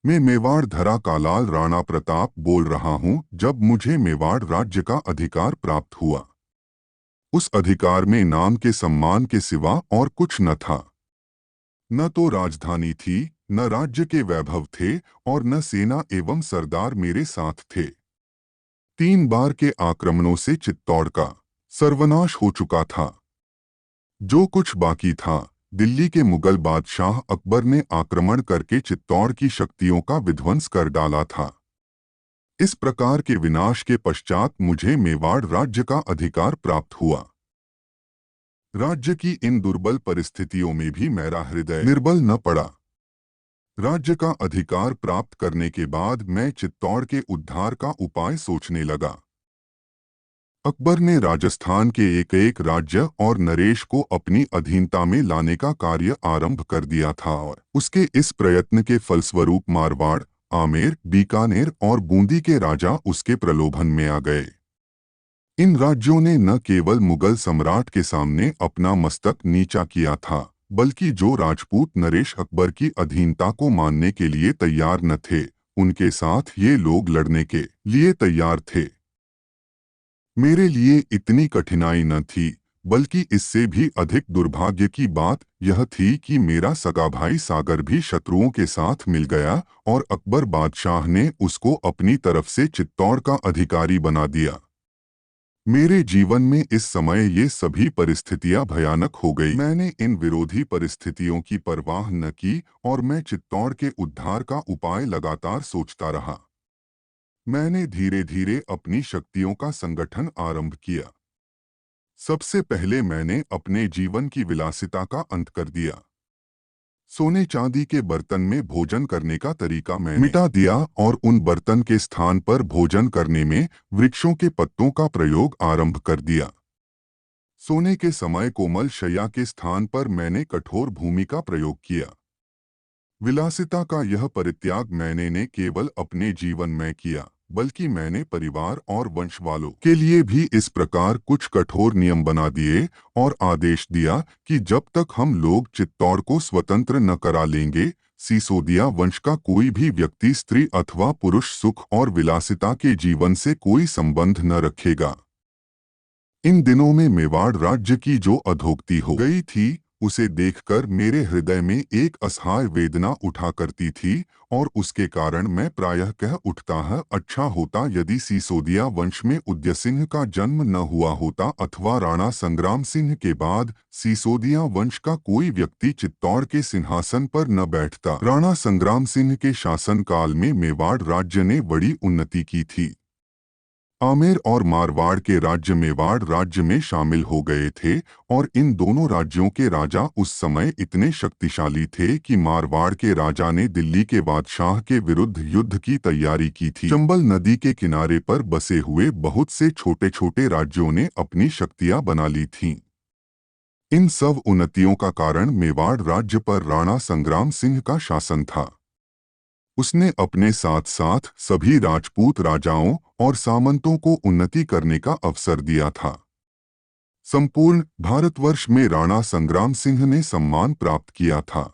मैं मेवाड़ धरा का लाल राणा प्रताप बोल रहा हूँ। जब मुझे मेवाड़ राज्य का अधिकार प्राप्त हुआ, उस अधिकार में नाम के सम्मान के सिवा और कुछ न था। न तो राजधानी थी, न राज्य के वैभव थे, और न सेना एवं सरदार मेरे साथ थे। 3 बार के आक्रमणों से चित्तौड़ का सर्वनाश हो चुका था। जो कुछ बाकी था, दिल्ली के मुगल बादशाह अकबर ने आक्रमण करके चित्तौड़ की शक्तियों का विध्वंस कर डाला था। इस प्रकार के विनाश के पश्चात मुझे मेवाड़ राज्य का अधिकार प्राप्त हुआ। राज्य की इन दुर्बल परिस्थितियों में भी मेरा हृदय निर्बल न पड़ा। राज्य का अधिकार प्राप्त करने के बाद मैं चित्तौड़ के उद्धार का उपाय सोचने लगा। अकबर ने राजस्थान के एक एक राज्य और नरेश को अपनी अधीनता में लाने का कार्य आरंभ कर दिया था, और उसके इस प्रयत्न के फलस्वरूप मारवाड़, आमेर, बीकानेर और बूंदी के राजा उसके प्रलोभन में आ गए। इन राज्यों ने न केवल मुगल सम्राट के सामने अपना मस्तक नीचा किया था, बल्कि जो राजपूत नरेश अकबर की अधीनता को मानने के लिए तैयार न थे, उनके साथ ये लोग लड़ने के लिए तैयार थे। मेरे लिए इतनी कठिनाई न थी, बल्कि इससे भी अधिक दुर्भाग्य की बात यह थी कि मेरा सगा भाई सागर भी शत्रुओं के साथ मिल गया और अकबर बादशाह ने उसको अपनी तरफ से चित्तौड़ का अधिकारी बना दिया। मेरे जीवन में इस समय ये सभी परिस्थितियां भयानक हो गई। मैंने इन विरोधी परिस्थितियों की परवाह न की और मैं चित्तौड़ के उद्धार का उपाय लगातार सोचता रहा। मैंने धीरे धीरे अपनी शक्तियों का संगठन आरंभ किया। सबसे पहले मैंने अपने जीवन की विलासिता का अंत कर दिया। सोने चांदी के बर्तन में भोजन करने का तरीका मैंने मिटा दिया और उन बर्तन के स्थान पर भोजन करने में वृक्षों के पत्तों का प्रयोग आरंभ कर दिया। सोने के समय कोमल शैया के स्थान पर मैंने कठोर भूमि का प्रयोग किया। विलासिता का यह परित्याग मैंने न केवल अपने जीवन में किया, बल्कि मैंने परिवार और वंश वालों के लिए भी इस प्रकार कुछ कठोर नियम बना दिए और आदेश दिया कि जब तक हम लोग चित्तौड़ को स्वतंत्र न करा लेंगे, सिसोदिया वंश का कोई भी व्यक्ति स्त्री अथवा पुरुष सुख और विलासिता के जीवन से कोई संबंध न रखेगा। इन दिनों में मेवाड़ राज्य की जो अधोगति हो गई थी, उसे देखकर मेरे हृदय में एक असहाय वेदना उठा करती थी और उसके कारण मैं प्रायः कह उठता है, अच्छा होता यदि सिसोदिया वंश में उदयसिंह का जन्म न हुआ होता अथवा राणा संग्राम सिंह के बाद सिसोदिया वंश का कोई व्यक्ति चित्तौड़ के सिंहासन पर न बैठता। राणा संग्राम सिंह के शासनकाल में मेवाड़ राज्य ने बड़ी उन्नति की थी। आमेर और मारवाड़ के राज्य मेवाड़ राज्य में शामिल हो गए थे और इन दोनों राज्यों के राजा उस समय इतने शक्तिशाली थे कि मारवाड़ के राजा ने दिल्ली के बादशाह के विरुद्ध युद्ध की तैयारी की थी। चंबल नदी के किनारे पर बसे हुए बहुत से छोटे छोटे राज्यों ने अपनी शक्तियां बना ली थीं। इन सब उन्नतियों का कारण मेवाड़ राज्य पर राणा संग्राम सिंह का शासन था। उसने अपने साथ साथ सभी राजपूत राजाओं और सामंतों को उन्नति करने का अवसर दिया था। संपूर्ण भारतवर्ष में राणा संग्राम सिंह ने सम्मान प्राप्त किया था।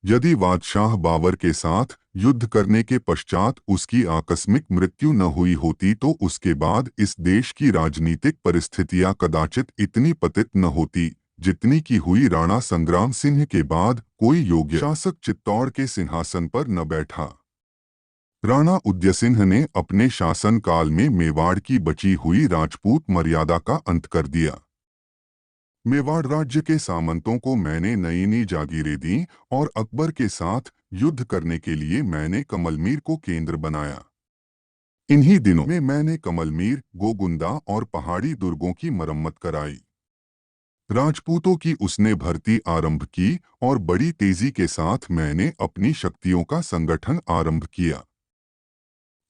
यदि बादशाह बाबर के साथ युद्ध करने के पश्चात उसकी आकस्मिक मृत्यु न हुई होती तो उसके बाद इस देश की राजनीतिक परिस्थितियां कदाचित इतनी पतित न होती जितनी की हुई। राणा संग्राम सिंह के बाद कोई योग्य शासक चित्तौड़ के सिंहासन पर न बैठा। राणा उदयसिंह ने अपने शासनकाल में मेवाड़ की बची हुई राजपूत मर्यादा का अंत कर दिया। मेवाड़ राज्य के सामंतों को मैंने नई नई जागीरें दी और अकबर के साथ युद्ध करने के लिए मैंने कमलमीर को केंद्र बनाया। इन्हीं दिनों में मैंने कमलमीर, गोगुंदा और पहाड़ी दुर्गों की मरम्मत कराई। राजपूतों की उसने भर्ती आरंभ की और बड़ी तेजी के साथ मैंने अपनी शक्तियों का संगठन आरंभ किया।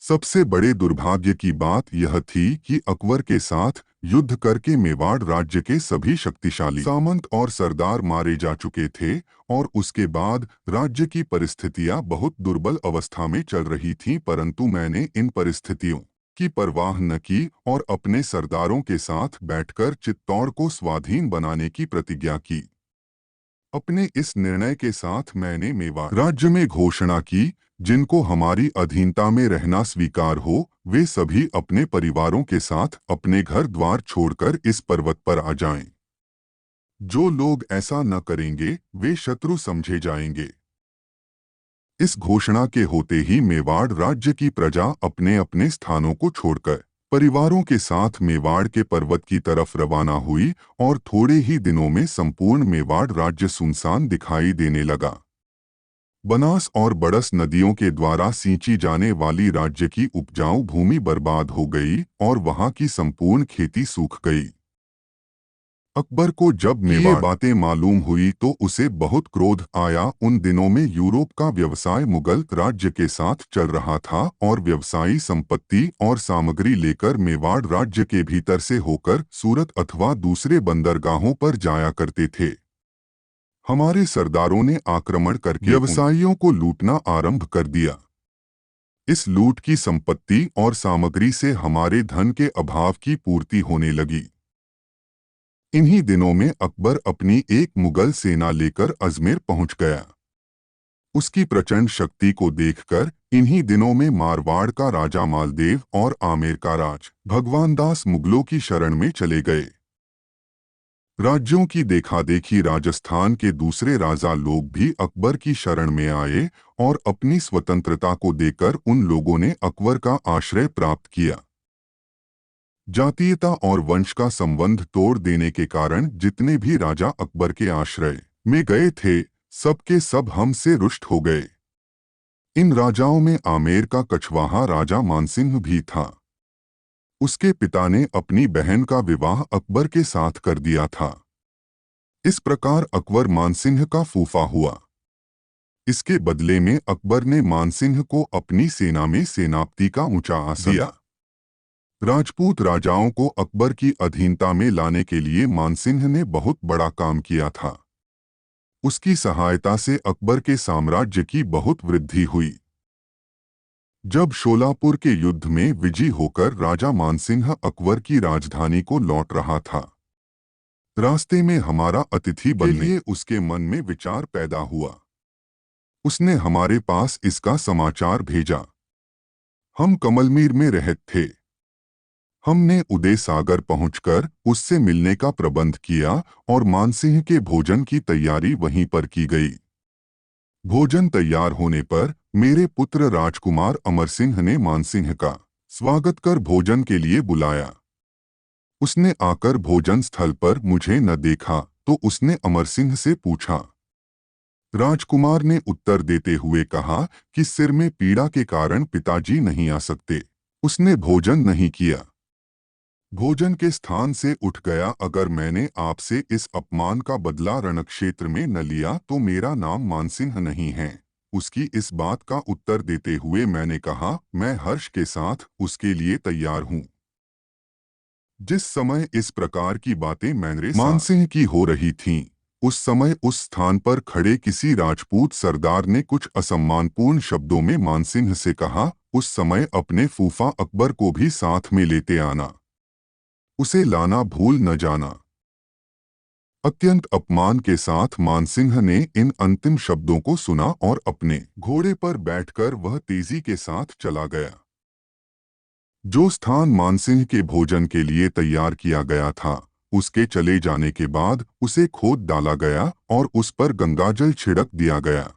सबसे बड़े दुर्भाग्य की बात यह थी कि अकबर के साथ युद्ध करके मेवाड़ राज्य के सभी शक्तिशाली सामंत और सरदार मारे जा चुके थे और उसके बाद राज्य की परिस्थितियां बहुत दुर्बल अवस्था में चल रही थीं, परंतु मैंने इन परिस्थितियों की परवाह न की और अपने सरदारों के साथ बैठकर चित्तौड़ को स्वाधीन बनाने की प्रतिज्ञा की। अपने इस निर्णय के साथ मैंने मेवाड़ राज्य में घोषणा की, जिनको हमारी अधीनता में रहना स्वीकार हो, वे सभी अपने परिवारों के साथ अपने घर द्वार छोड़कर इस पर्वत पर आ जाएं। जो लोग ऐसा न करेंगे, वे शत्रु समझे जाएंगे। इस घोषणा के होते ही मेवाड़ राज्य की प्रजा अपने अपने स्थानों को छोड़कर परिवारों के साथ मेवाड़ के पर्वत की तरफ रवाना हुई और थोड़े ही दिनों में संपूर्ण मेवाड़ राज्य सुनसान दिखाई देने लगा। बनास और बड़स नदियों के द्वारा सींची जाने वाली राज्य की उपजाऊ भूमि बर्बाद हो गई और वहां की संपूर्ण खेती सूख गई। अकबर को जब ये बातें मालूम हुई तो उसे बहुत क्रोध आया। उन दिनों में यूरोप का व्यवसाय मुगल राज्य के साथ चल रहा था और व्यवसायी संपत्ति और सामग्री लेकर मेवाड़ राज्य के भीतर से होकर सूरत अथवा दूसरे बंदरगाहों पर जाया करते थे। हमारे सरदारों ने आक्रमण करके व्यवसायियों को लूटना आरंभ कर दिया। इस लूट की संपत्ति और सामग्री से हमारे धन के अभाव की पूर्ति होने लगी। इन्हीं दिनों में अकबर अपनी एक मुगल सेना लेकर अजमेर पहुंच गया। उसकी प्रचंड शक्ति को देखकर इन्हीं दिनों में मारवाड़ का राजा मालदेव और आमेर का राज भगवान दास मुगलों की शरण में चले गए। राज्यों की देखादेखी राजस्थान के दूसरे राजा लोग भी अकबर की शरण में आए और अपनी स्वतंत्रता को देकर उन लोगों ने अकबर का आश्रय प्राप्त किया। जातीयता और वंश का संबंध तोड़ देने के कारण जितने भी राजा अकबर के आश्रय में गए थे, सबके सब हमसे रुष्ट हो गए। इन राजाओं में आमेर का कछवाहा राजा मानसिंह भी था। उसके पिता ने अपनी बहन का विवाह अकबर के साथ कर दिया था। इस प्रकार अकबर मानसिंह का फूफा हुआ। इसके बदले में अकबर ने मानसिंह को अपनी सेना में सेनापति का ऊंचा आसन दिया। राजपूत राजाओं को अकबर की अधीनता में लाने के लिए मानसिंह ने बहुत बड़ा काम किया था। उसकी सहायता से अकबर के साम्राज्य की बहुत वृद्धि हुई। जब शोलापुर के युद्ध में विजयी होकर राजा मानसिंह अकबर की राजधानी को लौट रहा था, रास्ते में हमारा अतिथि बनने के लिए उसके मन में विचार पैदा हुआ। उसने हमारे पास इसका समाचार भेजा। हम कमलमीर में रहते थे। हमने उदय सागर पहुंचकर उससे मिलने का प्रबंध किया और मानसिंह के भोजन की तैयारी वहीं पर की गई। भोजन तैयार होने पर मेरे पुत्र राजकुमार अमर सिंह ने मानसिंह का स्वागत कर भोजन के लिए बुलाया। उसने आकर भोजन स्थल पर मुझे न देखा तो उसने अमर सिंह से पूछा। राजकुमार ने उत्तर देते हुए कहा कि सिर में पीड़ा के कारण पिताजी नहीं आ सकते। उसने भोजन नहीं किया, भोजन के स्थान से उठ गया। अगर मैंने आपसे इस अपमान का बदला रणक्षेत्र में न लिया तो मेरा नाम मानसिंह नहीं है। उसकी इस बात का उत्तर देते हुए मैंने कहा, मैं हर्ष के साथ उसके लिए तैयार हूँ। जिस समय इस प्रकार की बातें मेरे मानसिंह की हो रही थीं, उस समय उस स्थान पर खड़े किसी राजपूत सरदार ने कुछ असम्मानपूर्ण शब्दों में मानसिंह से कहा। उस समय अपने फूफा अकबर को भी साथ में लेते आना, उसे लाना भूल न जाना। अत्यंत अपमान के साथ मानसिंह ने इन अंतिम शब्दों को सुना और अपने घोड़े पर बैठकर वह तेजी के साथ चला गया। जो स्थान मानसिंह के भोजन के लिए तैयार किया गया था, उसके चले जाने के बाद उसे खोद डाला गया और उस पर गंगाजल छिड़क दिया गया।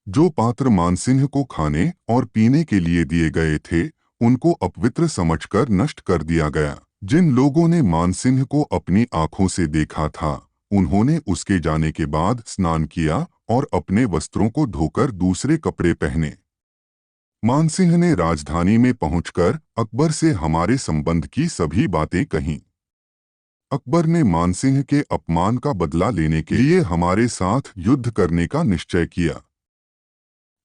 जो पात्र मानसिंह को खाने और पीने के लिए दिए गए थे, उनको अपवित्र समझकर नष्ट कर दिया गया। जिन लोगों ने मानसिंह को अपनी आंखों से देखा था, उन्होंने उसके जाने के बाद स्नान किया और अपने वस्त्रों को धोकर दूसरे कपड़े पहने। मानसिंह ने राजधानी में पहुंचकर अकबर से हमारे संबंध की सभी बातें कहीं। अकबर ने मानसिंह के अपमान का बदला लेने के लिए हमारे साथ युद्ध करने का निश्चय किया।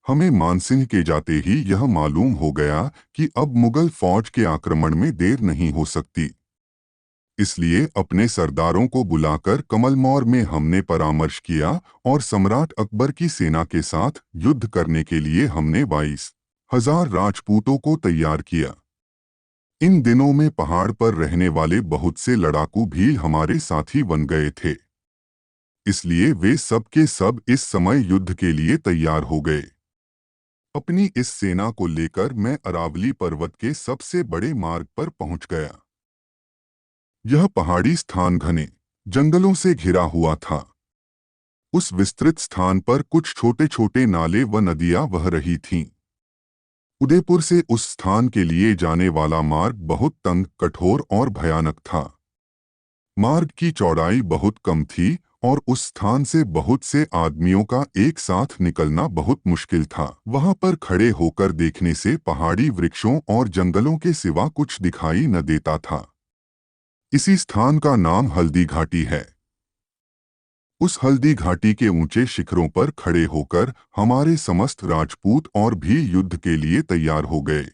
हमें मानसिंह के जाते ही यह मालूम हो गया कि अब मुगल फौज के आक्रमण में देर नहीं हो सकती। इसलिए अपने सरदारों को बुलाकर कमलमौर में हमने परामर्श किया और सम्राट अकबर की सेना के साथ युद्ध करने के लिए हमने 22,000 राजपूतों को तैयार किया। इन दिनों में पहाड़ पर रहने वाले बहुत से लड़ाकू भी हमारे साथी बन गए थे, इसलिए वे सब के सब इस समय युद्ध के लिए तैयार हो गए। अपनी इस सेना को लेकर मैं अरावली पर्वत के सबसे बड़े मार्ग पर पहुंच गया। यह पहाड़ी स्थान घने जंगलों से घिरा हुआ था। उस विस्तृत स्थान पर कुछ छोटे छोटे नाले व नदियां बह रही थीं। उदयपुर से उस स्थान के लिए जाने वाला मार्ग बहुत तंग, कठोर और भयानक था। मार्ग की चौड़ाई बहुत कम थी और उस स्थान से बहुत से आदमियों का एक साथ निकलना बहुत मुश्किल था। वहां पर खड़े होकर देखने से पहाड़ी वृक्षों और जंगलों के सिवा कुछ दिखाई न देता था। इसी स्थान का नाम हल्दी घाटी है। उस हल्दी घाटी के ऊंचे शिखरों पर खड़े होकर हमारे समस्त राजपूत और भी युद्ध के लिए तैयार हो गए।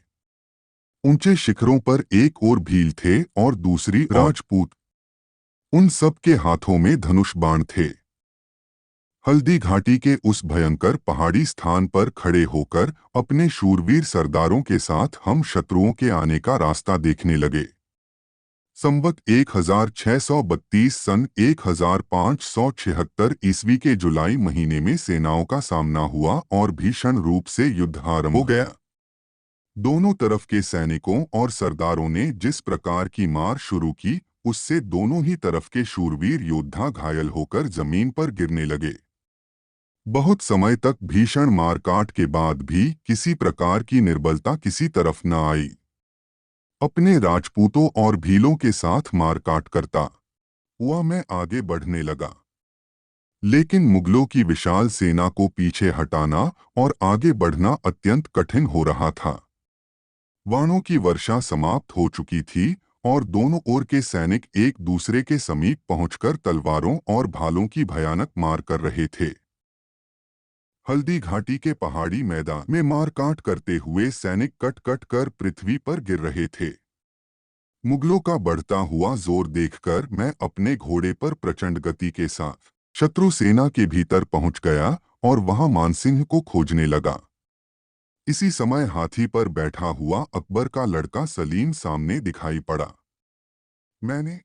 ऊंचे शिखरों पर एक और भील थे और दूसरी राजपूत। उन सब के हाथों में धनुष बाण थे। हल्दी घाटी के उस भयंकर पहाड़ी स्थान पर खड़े होकर अपने शूरवीर सरदारों के साथ हम शत्रुओं के आने का रास्ता देखने लगे। संवत 1632 सन 1576 ईस्वी के जुलाई महीने में सेनाओं का सामना हुआ और भीषण रूप से युद्ध आरंभ हो गया। दोनों तरफ के सैनिकों और सरदारों ने जिस प्रकार की मार शुरू की, उससे दोनों ही तरफ के शूरवीर योद्धा घायल होकर जमीन पर गिरने लगे। बहुत समय तक भीषण मारकाट के बाद भी किसी प्रकार की निर्बलता किसी तरफ न आई। अपने राजपूतों और भीलों के साथ मारकाट करता हुआ मैं आगे बढ़ने लगा, लेकिन मुगलों की विशाल सेना को पीछे हटाना और आगे बढ़ना अत्यंत कठिन हो रहा था। बाणों की वर्षा समाप्त हो चुकी थी और दोनों ओर के सैनिक एक दूसरे के समीप पहुंचकर तलवारों और भालों की भयानक मार कर रहे थे। हल्दी घाटी के पहाड़ी मैदान में मारकाट करते हुए सैनिक कट कट कर पृथ्वी पर गिर रहे थे। मुगलों का बढ़ता हुआ जोर देखकर मैं अपने घोड़े पर प्रचंड गति के साथ शत्रु सेना के भीतर पहुंच गया और वहां मानसिंह को खोजने लगा। इसी समय हाथी पर बैठा हुआ अकबर का लड़का सलीम सामने दिखाई पड़ा। मैंने